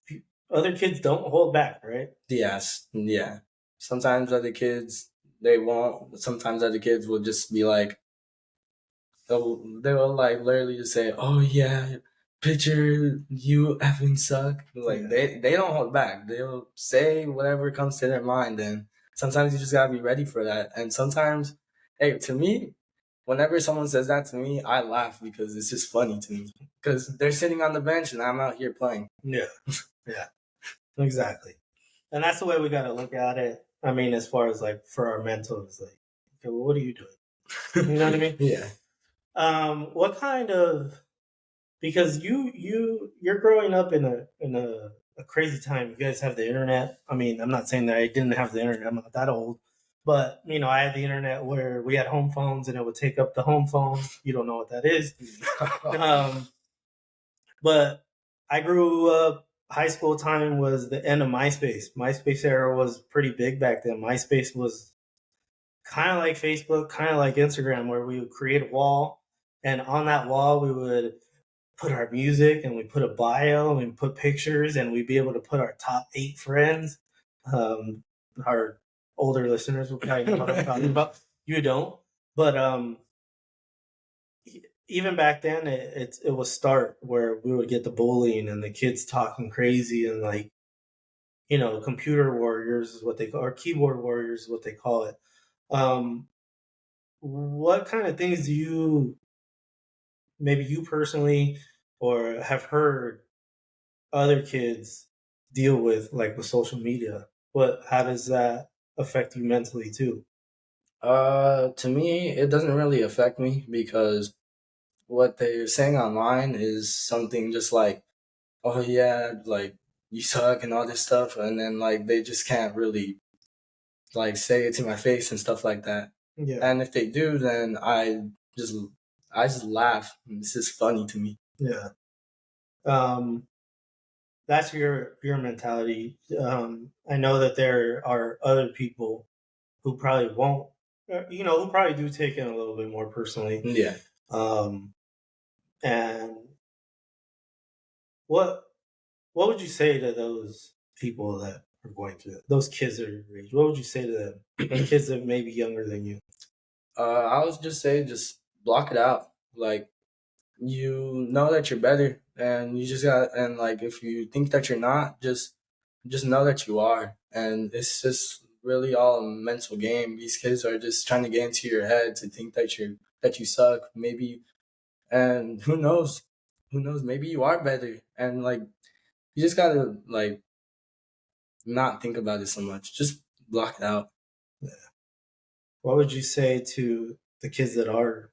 other kids don't hold back, right? Yes. Yeah. Sometimes other kids they won't. Sometimes other kids will just be like, they will like literally just say, "Oh yeah, pitcher, you effing suck." Like Yeah. they don't hold back. They'll say whatever comes to their mind, and sometimes you just gotta be ready for that. And sometimes, hey, to me, whenever someone says that to me, I laugh because it's just funny to me. Because they're sitting on the bench and I'm out here playing. Yeah. Yeah. Exactly. And that's the way we got to look at it. I mean, as far as like for our mental, it's like, okay, well, what are you doing? You know what I mean? Yeah. What kind of, because you're growing up in a crazy time. You guys have the internet. I mean, I'm not saying that I didn't have the internet. I'm not that old, but I had the internet where we had home phones and it would take up the home phone. You don't know what that is. Um, but I grew up. High school time was the end of MySpace. MySpace era was pretty big back then. MySpace was kind of like Facebook, kind of like Instagram, where we would create a wall, and on that wall we would put our music, and we put a bio, and we put pictures, and we'd be able to put our top 8 friends. Um, our older listeners will probably know what I'm talking about. You don't, but even back then, it was start where we would get the bullying and the kids talking crazy, and like computer warriors is what they call, or keyboard warriors is what they call it. Um, what kind of things do you, maybe you personally, or have heard other kids deal with, like with social media? How does that affect you mentally too? To me, it doesn't really affect me because what they're saying online is something just like, oh yeah, like you suck and all this stuff, and then like they just can't really like say it to my face and stuff like that. Yeah, And if they do, then just I just laugh. It's just funny to me. yeah. Um, that's your mentality. I know that there are other people who probably won't, who probably do take it a little bit more personally. Yeah. Um, and what what would you say to those people that are going through that? Those kids that are your age? What would you say to them? The kids that may be younger than you? I would just say just block it out. Like you know that you're better, and you just got and like if you think that you're not, just know that you are, and it's just really all a mental game. These kids are just trying to get into your head to think that you suck, maybe, and who knows, maybe you are better, and like you just gotta like not think about it so much. Just block it out. What would you say to the kids that are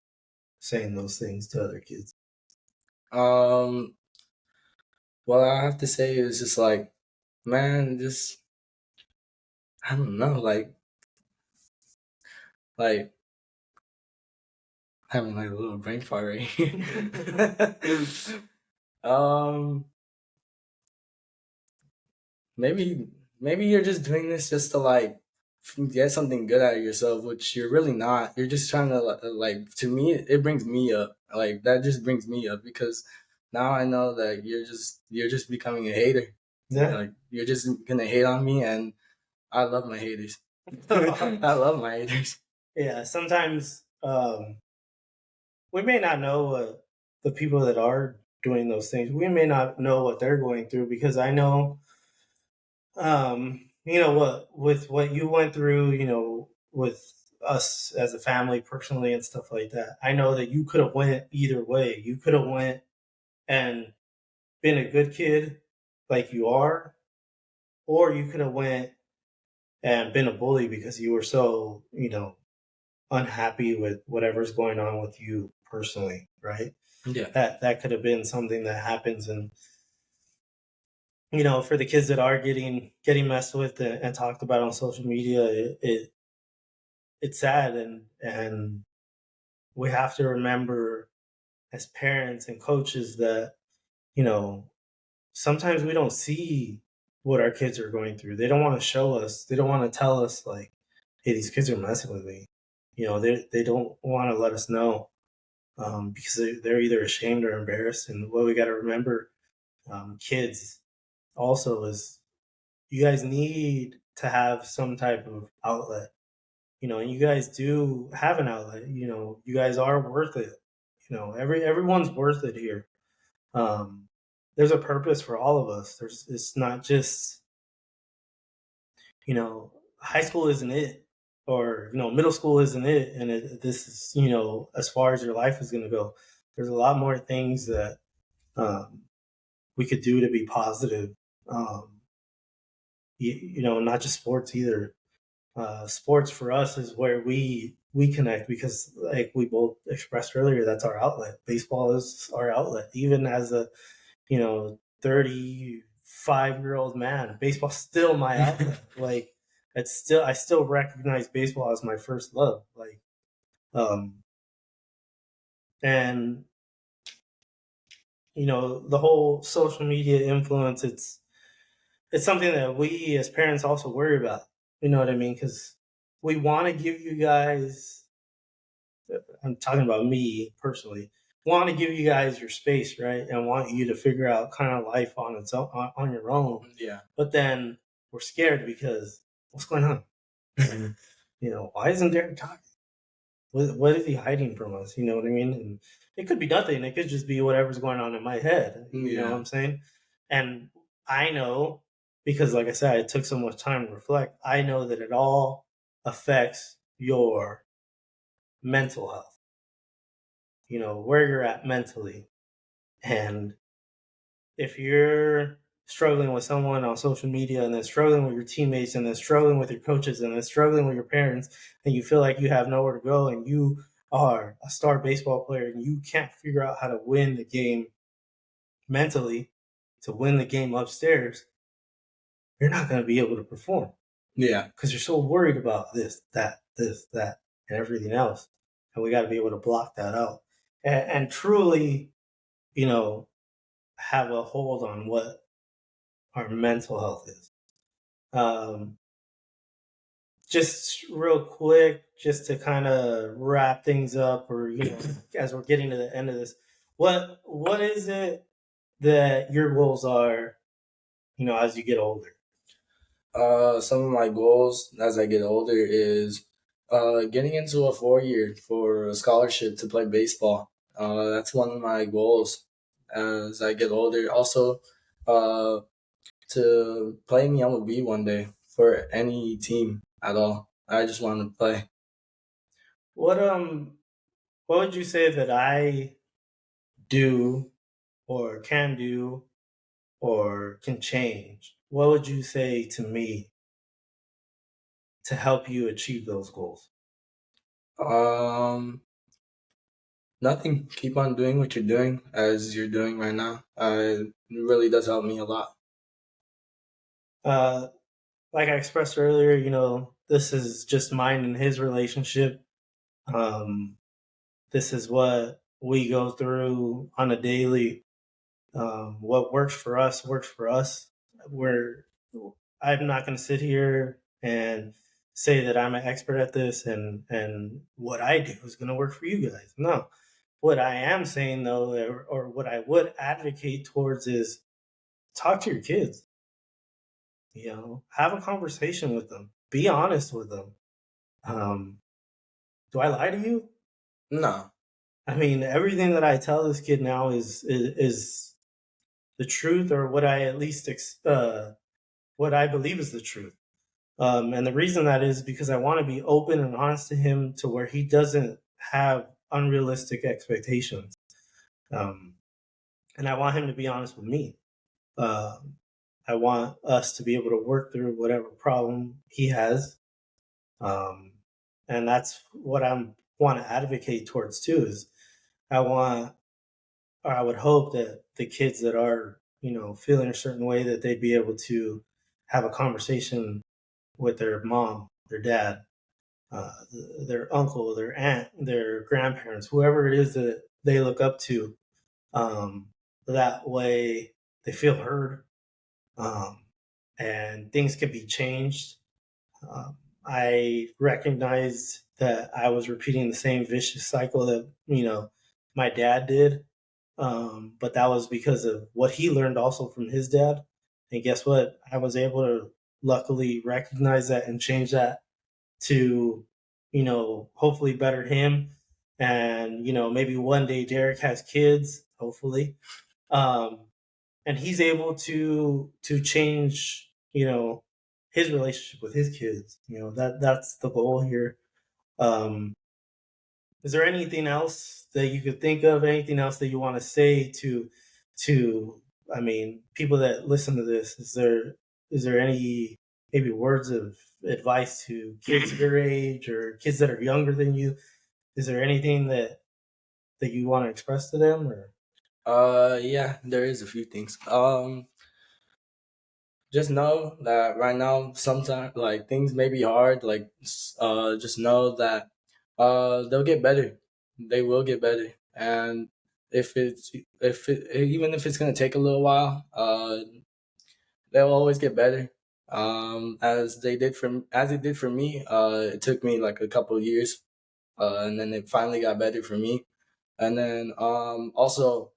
saying those things to other kids? Um, what I have to say is just like, man, just I don't know, like having like a little brain fart right here. um, maybe maybe you're just doing this just to like get something good out of yourself, which you're really not. You're just trying to like. To me, it brings me up. Like that just brings me up because now I know that you're just becoming a hater. Yeah. Like you're just gonna hate on me, and I love my haters. I love my haters. Yeah. Sometimes we may not know what the people that are doing those things. We may not know what they're going through, because I know, what with what you went through, with us as a family personally and stuff like that. I know that you could have went either way. You could have went and been a good kid like you are, or you could have went and been a bully because you were so, unhappy with whatever's going on with you personally, right? Yeah. That could have been something that happens. And for the kids that are getting messed with and talked about on social media, it's sad, and we have to remember as parents and coaches that you know sometimes we don't see what our kids are going through. They don't want to show us. They don't want to tell us like, hey, these kids are messing with me. they don't want to let us know, because they're either ashamed or embarrassed. And what we got to remember, kids, also, is you guys need to have some type of outlet, and you guys do have an outlet. You guys are worth it. Everyone's worth it here. Um, there's a purpose for all of us. It's not just, high school isn't it, or middle school isn't it, and this is, as far as your life is going to go. There's a lot more things that, um, we could do to be positive. Um, not just sports either. Sports for us is where we connect, because, like we both expressed earlier, that's our outlet. Baseball is our outlet. Even as a 35-year-old man, baseball's still my outlet. Like, I still recognize baseball as my first love. Like, um, and the whole social media influence. It's something that we as parents also worry about. You know what I mean? Because we want to give you guys. I'm talking about me personally. Want to give you guys your space, right? And want you to figure out kind of life on its own, on your own. Yeah. But then we're scared because what's going on? Why isn't Derek talking? What is he hiding from us? You know what I mean? And it could be nothing. It could just be whatever's going on in my head. You know what I'm saying? And I know, because, like I said, it took so much time to reflect. I know that it all affects your mental health. Where you're at mentally. And if you're struggling with someone on social media, and then struggling with your teammates, and then struggling with your coaches, and then struggling with your parents, and you feel like you have nowhere to go, and you are a star baseball player, and you can't figure out how to win the game mentally, to win the game upstairs, you're not going to be able to perform. Yeah. Because you're so worried about this, that, and everything else. And we got to be able to block that out. And truly, have a hold on what our mental health is. Just real quick, just to kind of wrap things up, or as we're getting to the end of this, what is it that your goals are, as you get older? Some of my goals as I get older is getting into a 4-year for a scholarship to play baseball. That's one of my goals as I get older. Also, to play in the MLB one day for any team at all. I just want to play. What would you say that I do, or can do, or can change? What would you say to me to help you achieve those goals? Nothing. Keep on doing what you're doing as you're doing right now. It really does help me a lot. Like I expressed earlier, this is just mine and his relationship. This is what we go through on a daily. What works for us works for us. I'm not going to sit here and say that I'm an expert at this, and what I do is going to work for you guys. No. What I am saying, though, or what I would advocate towards, is talk to your kids. Have a conversation with them. Be honest with them. Do I lie to you? No. I mean, everything that I tell this kid now is the truth, or what I at least what I believe is the truth. And the reason that is because I want to be open and honest to him, to where he doesn't have unrealistic expectations. And I want him to be honest with me. I want us to be able to work through whatever problem he has. And that's what I want to advocate towards too. Is I want, or I would hope that the kids that are, feeling a certain way, that they'd be able to have a conversation with their mom, their dad, their uncle, their aunt, their grandparents, whoever it is that they look up to. That way they feel heard, and things can be changed. I recognize that I was repeating the same vicious cycle that, my dad did. But that was because of what he learned also from his dad. And guess what? I was able to luckily recognize that and change that to, hopefully better him. And, maybe one day Derek has kids, hopefully. Um, and he's able to change, his relationship with his kids. That's the goal here. Um, is there anything else that you could think of? Anything else that you want to say to I mean, people that listen to this? Is there any maybe words of advice to kids your age or kids that are younger than you? Is there anything that you want to express to them or Yeah, there is a few things. Just know that right now, sometimes like things may be hard. Like, just know that they'll get better. They will get better, and even if it's gonna take a little while, they'll always get better. As it did for me. It took me like a couple of years, and then it finally got better for me. And then also,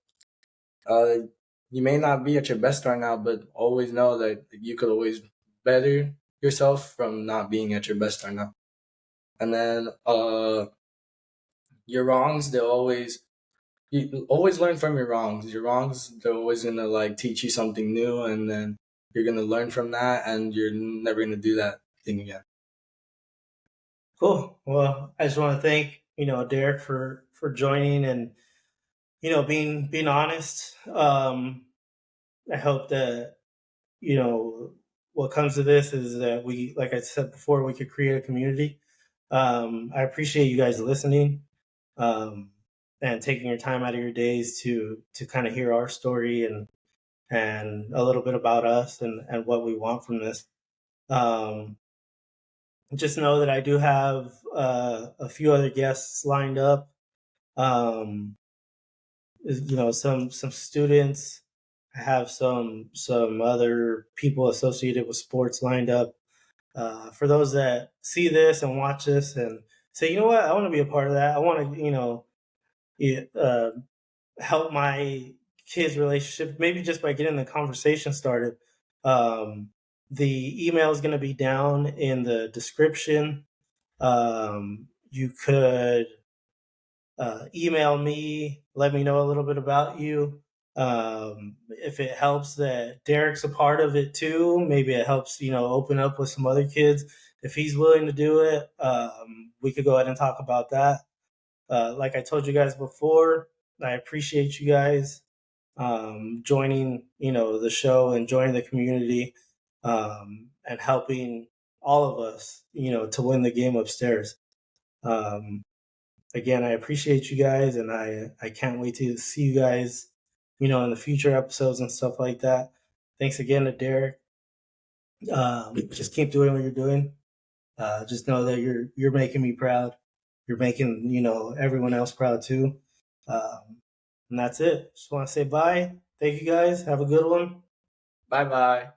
uh, you may not be at your best right now, but always know that you could always better yourself from not being at your best right now. And then your wrongs, they'll always you always learn from your wrongs. Your wrongs, they're always gonna like teach you something new, and then you're gonna learn from that, and you're never gonna do that thing again. cool? Well, I just want to thank Derek for joining and being honest. I hope that you know what comes to this is that we, like I said before, we could create a community. I appreciate you guys listening, um, and taking your time out of your days to kind of hear our story and a little bit about us and what we want from this. Um, just know that I do have a few other guests lined up. Um, some students. I have some other people associated with sports lined up. For those that see this and watch this and say, you know what, I want to be a part of that. I want to, help my kids' relationship, maybe just by getting the conversation started. Um, the email is going to be down in the description. You could email me, let me know a little bit about you. If it helps that Derek's a part of it too, maybe it helps, open up with some other kids. If he's willing to do it, we could go ahead and talk about that. Like I told you guys before, I appreciate you guys joining, the show and joining the community, and helping all of us, to win the game upstairs. Um, Again, I appreciate you guys, and I can't wait to see you guys, in the future episodes and stuff like that. Thanks again to Derek. Just keep doing what you're doing. Just know that you're making me proud. You're making everyone else proud too. And that's it. Just want to say bye. Thank you guys. Have a good one. Bye bye.